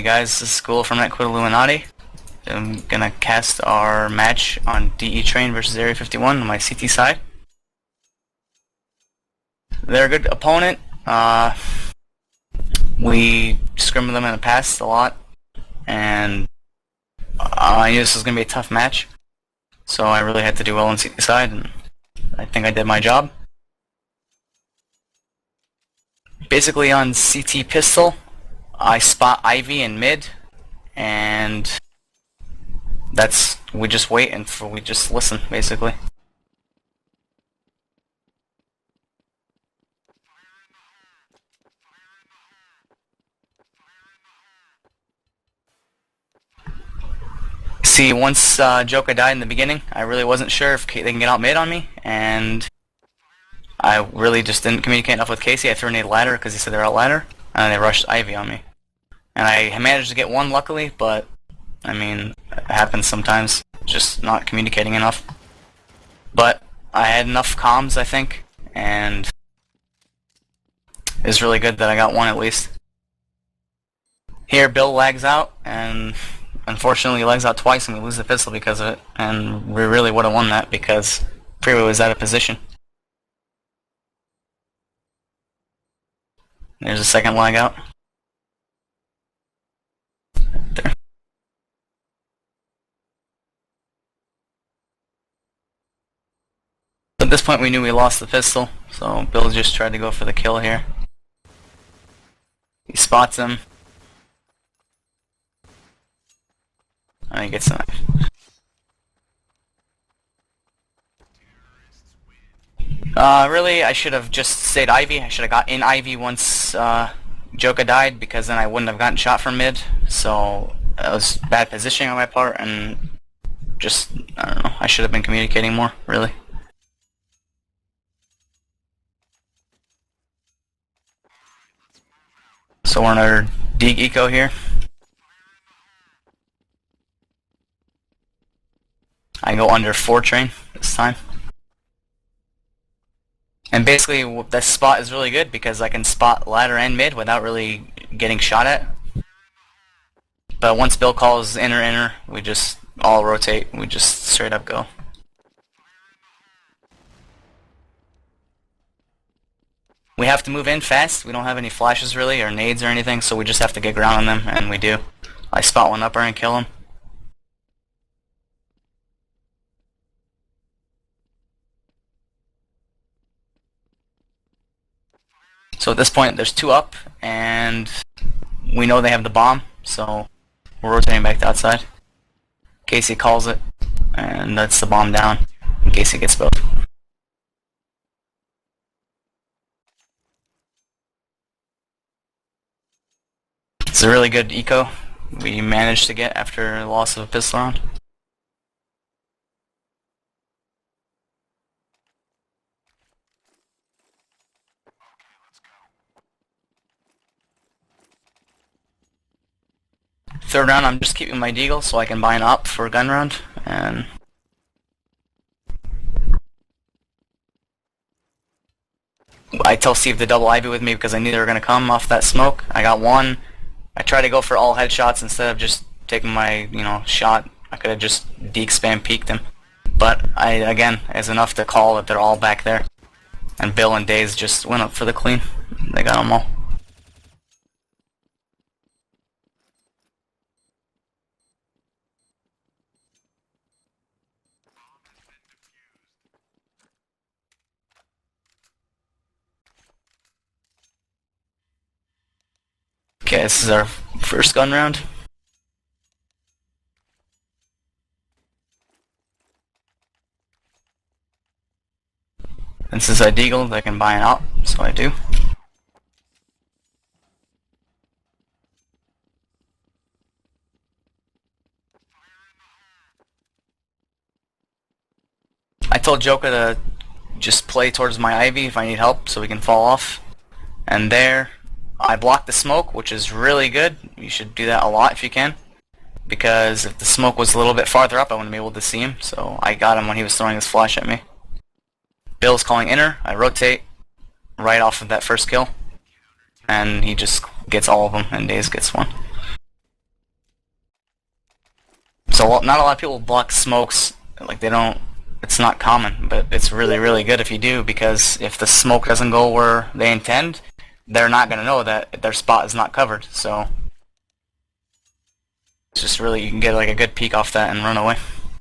Hey guys, this is Ghoul from Netcode Illuminati. I'm gonna cast our match on DE Train versus Area51 on my CT side. They're a good opponent. We scrimmed with them in the past a lot, and I knew this was gonna be a tough match, so I really had to do well on CT side, and I think I did my job. Basically on CT pistol, I spot Ivy in mid, and we just wait and we just listen, basically. See, once Joker died in the beginning, I really wasn't sure if they can get out mid on me, and I really just didn't communicate enough with Casey. I threw a ladder because he said they're out ladder, and they rushed Ivy on me. And I managed to get one luckily, but I mean, it happens sometimes, just not communicating enough. But I had enough comms, I think, and it was really good that I got one at least. Here, Bill lags out, and unfortunately he lags out twice and we lose the pistol because of it, and we really would have won that because Freeway was out of position. There's a second lag out. There. At this point we knew we lost the pistol, so Bill just tried to go for the kill here. He spots him. And he gets the knife. Really, I should have just stayed Ivy. I should have got in Ivy once Joka died, because then I wouldn't have gotten shot from mid. So that was bad positioning on my part, and just, I don't know, I should have been communicating more, really. So we're in our Deeg Eco here. I go under 4 train this time. And basically this spot is really good because I can spot ladder and mid without really getting shot at. But once Bill calls inner, we just all rotate, we just straight up go. We have to move in fast. We don't have any flashes really, or nades or anything, so we just have to get ground on them, and we do. I spot one upper and kill him. So at this point there's 2 up, and we know they have the bomb, so we're rotating back to outside. Casey calls it, and that's the bomb down, and Casey gets both. It's a really good eco we managed to get after the loss of a pistol round. Third round, I'm just keeping my deagle so I can buy an op for a gun round, and I tell Steve to double Ivy with me because I knew they were going to come off that smoke. I got one. I try to go for all headshots instead of just taking my, shot. I could have just Deeg spam peeked him. But again, it's enough to call that they're all back there. And Bill and Daze just went up for the clean. They got them all. Okay, this is our first gun round. And since I deagled, I can buy an op, so I do. I told Joka to just play towards my Ivy if I need help so we can fall off. And there, I blocked the smoke, which is really good. You should do that a lot if you can, because if the smoke was a little bit farther up I wouldn't be able to see him, so I got him when he was throwing his flash at me. Bill's calling inner, I rotate right off of that first kill, and he just gets all of them, and Daze gets one. So not a lot of people block smokes. Like, they don't. It's not common, but it's really, really good if you do, because if the smoke doesn't go where they intend, they're not gonna know that their spot is not covered. So it's just really, you can get like a good peek off that and run away.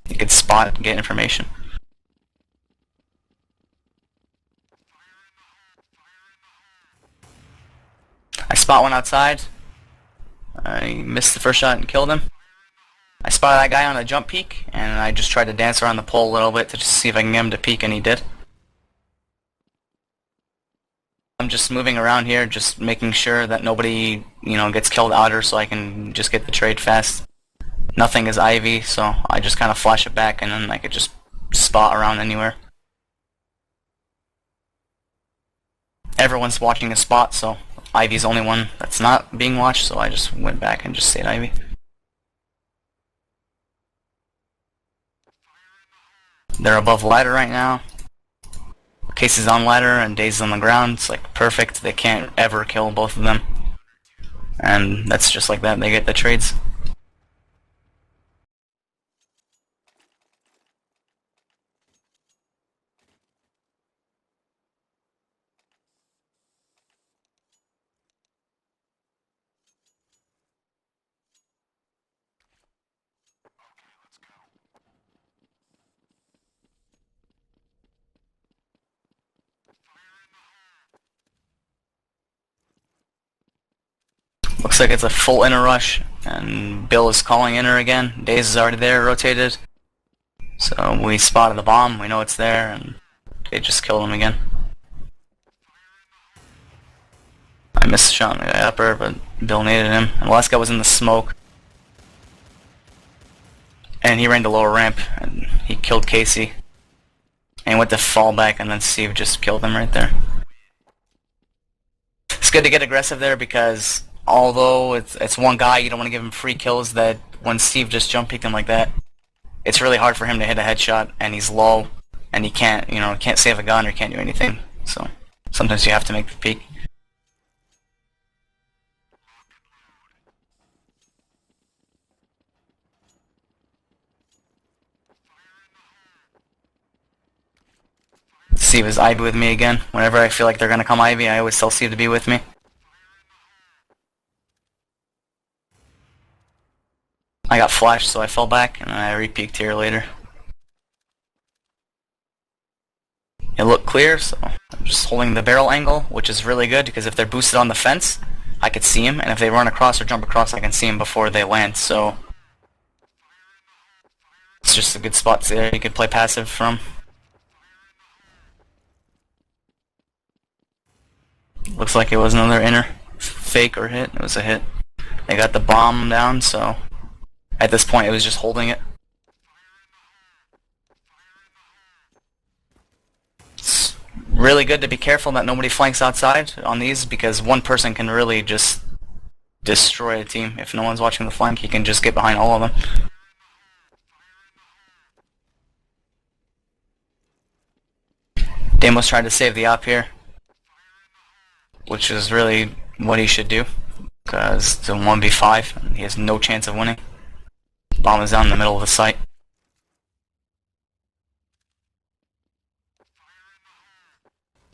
You can spot and get information. I spot one outside. I missed the first shot and killed him. I spotted that guy on a jump peek, and I just tried to dance around the pole a little bit to just see if I can get him to peek, and he did. I'm just moving around here, just making sure that nobody, gets killed outer, so I can just get the trade fast. Nothing is Ivy, so I just kind of flash it back, and then I could just spot around anywhere. Everyone's watching a spot, so Ivy's the only one that's not being watched, so I just went back and just stayed Ivy. They're above ladder right now. Casey's on ladder and Daze's on the ground. It's like perfect. They can't ever kill both of them. And that's just like that. They get the trades. Looks like it's a full inner rush, and Bill is calling inner again. Daze is already there, rotated. So we spotted the bomb, we know it's there, and they just killed him again. I missed a shot on the upper, but Bill naded him. And the last guy was in the smoke. And he ran to lower ramp, and he killed Casey. And he went to fall back, and then Steve just killed him right there. It's good to get aggressive there, because although it's one guy, you don't want to give him free kills. That when Steve just jump peeked him like that, it's really hard for him to hit a headshot, and he's low, and he can't, can't save a gun or can't do anything. So sometimes you have to make the peek. Steve is Ivy with me again. Whenever I feel like they're gonna come Ivy, I always tell Steve to be with me. I got flashed, so I fell back, and I re-peeked here later. It looked clear, so I'm just holding the barrel angle, which is really good, because if they're boosted on the fence, I could see him, and if they run across or jump across, I can see him before they land, so it's just a good spot there you could play passive from. Looks like it was another inner fake or hit. It was a hit. They got the bomb down, so at this point it was just holding it. It's really good to be careful that nobody flanks outside on these, because one person can really just destroy a team. If no one's watching the flank, he can just get behind all of them. Damos tried to save the op here, which is really what he should do, because it's a 1v5, he has no chance of winning. Bomb is down in the middle of the site.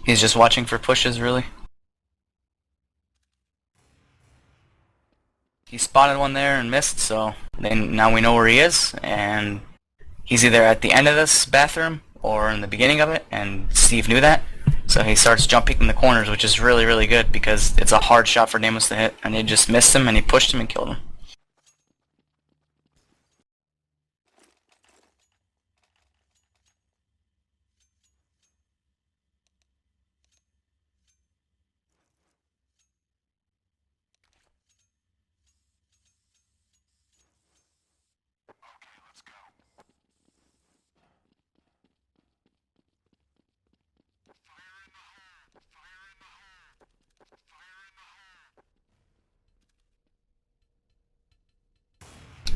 He's just watching for pushes, really. He spotted one there and missed, so now we know where he is, and he's either at the end of this bathroom or in the beginning of it, and Steve knew that. So he starts jump peeking the corners, which is really, really good, because it's a hard shot for Damos to hit, and he just missed him, and he pushed him and killed him.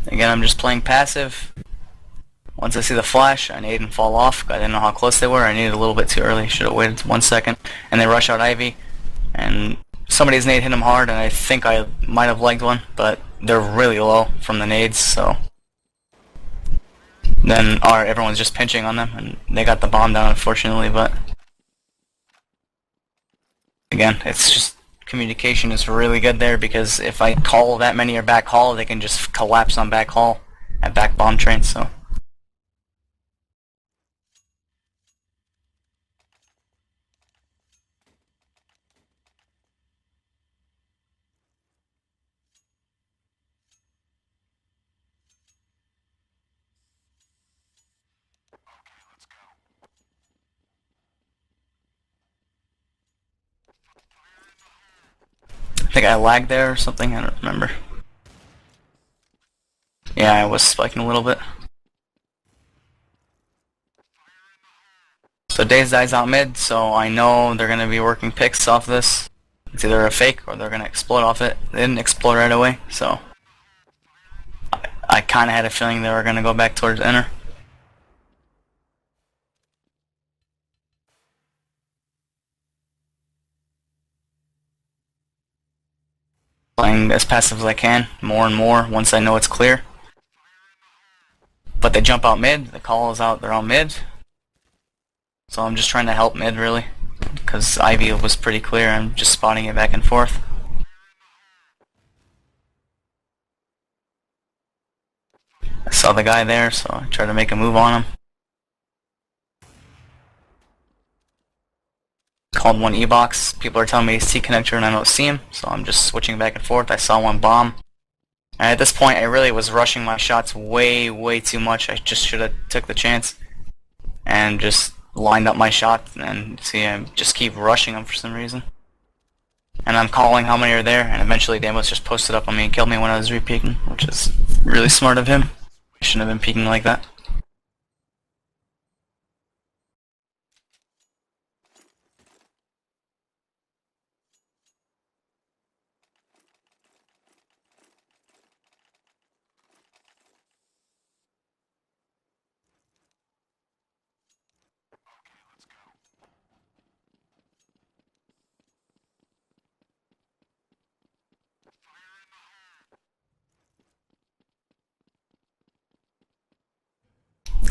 Again, I'm just playing passive. Once I see the flash, I nade and fall off. I didn't know how close they were. I needed a little bit too early. Should have waited 1 second. And they rush out Ivy. And somebody's nade hit him hard, and I think I might have legged one, but they're really low from the nades, so Then everyone's just pinching on them, and they got the bomb down, unfortunately. But again, it's just communication is really good there, because if I call that many are back hall, they can just collapse on back hall at back bomb train. So I think I lagged there or something. I don't remember. Yeah, I was spiking a little bit. So Daze dies out mid, so I know they're going to be working picks off this. It's either a fake or they're going to explode off it. They didn't explode right away, so I kind of had a feeling they were going to go back towards inner. Playing as passive as I can, more and more, once I know it's clear. But they jump out mid, the call is out, they're out mid. So I'm just trying to help mid, really, because Ivy was pretty clear. I'm just spotting it back and forth. I saw the guy there, so I tried to make a move on him. Called one E-box. People are telling me C connector and I don't see him, so I'm just switching back and forth. I saw one bomb. And at this point, I really was rushing my shots way too much. I just should have took the chance and just lined up my shot, and see, I just keep rushing them for some reason. And I'm calling how many are there, and eventually Damos just posted up on me and killed me when I was re-peeking, which is really smart of him. I shouldn't have been peeking like that.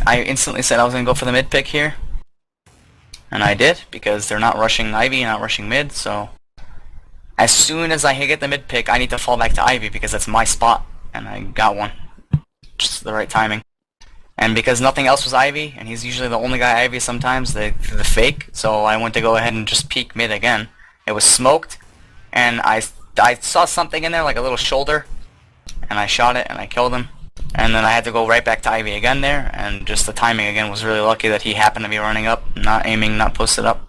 I instantly said I was going to go for the mid pick here, and I did, because they're not rushing Ivy, not rushing mid, so as soon as I get the mid pick, I need to fall back to Ivy, because that's my spot, and I got one. Just the right timing. And because nothing else was Ivy, and he's usually the only guy Ivy sometimes, the fake, so I went to go ahead and just peek mid again. It was smoked, and I saw something in there, like a little shoulder, and I shot it, and I killed him. And then I had to go right back to Ivy again there, and just the timing again was really lucky that he happened to be running up, not aiming, not posted up.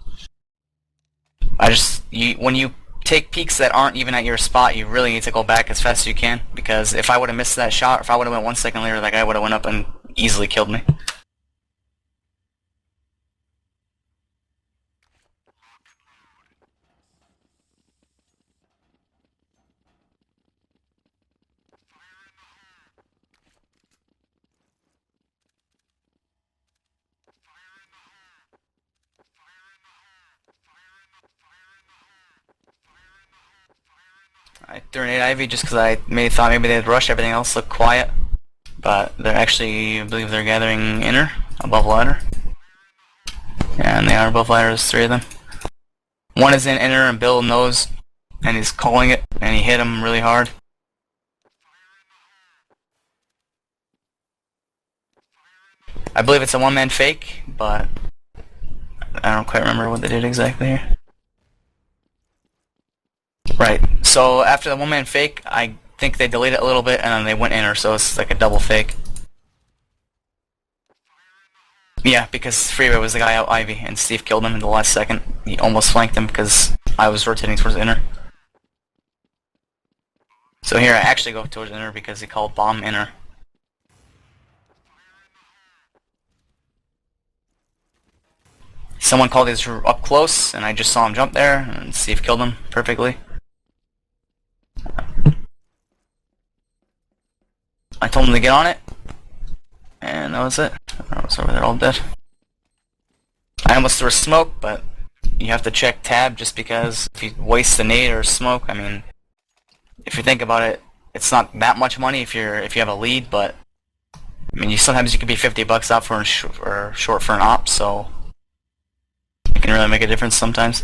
When you take peeks that aren't even at your spot, you really need to go back as fast as you can, because if I would have missed that shot, or if I would have went 1 second later, that guy would have went up and easily killed me. I threw an 8 Ivy just because I thought maybe they'd rush, everything else looked quiet. But they're actually, I believe they're gathering inner, above ladder. Yeah, and they are above ladder, there's 3 of them. One is in inner, and Bill knows, and he's calling it, and he hit him really hard. I believe it's a one-man fake, but I don't quite remember what they did exactly here. Right, so after the one-man fake, I think they delayed it a little bit, and then they went inner, so it's like a double fake. Yeah, because Freeway was the guy out Ivy, and Steve killed him in the last second. He almost flanked him because I was rotating towards inner. So here I actually go towards inner because he called bomb inner. Someone called his up close, and I just saw him jump there, and Steve killed him perfectly. I told him to get on it, and that was it. I was over there all dead. I almost threw a smoke, but you have to check tab just because if you waste a nade or a smoke, I mean, if you think about it, it's not that much money if you have a lead, but I mean, sometimes you could be $50 out for short for an op, so it can really make a difference sometimes.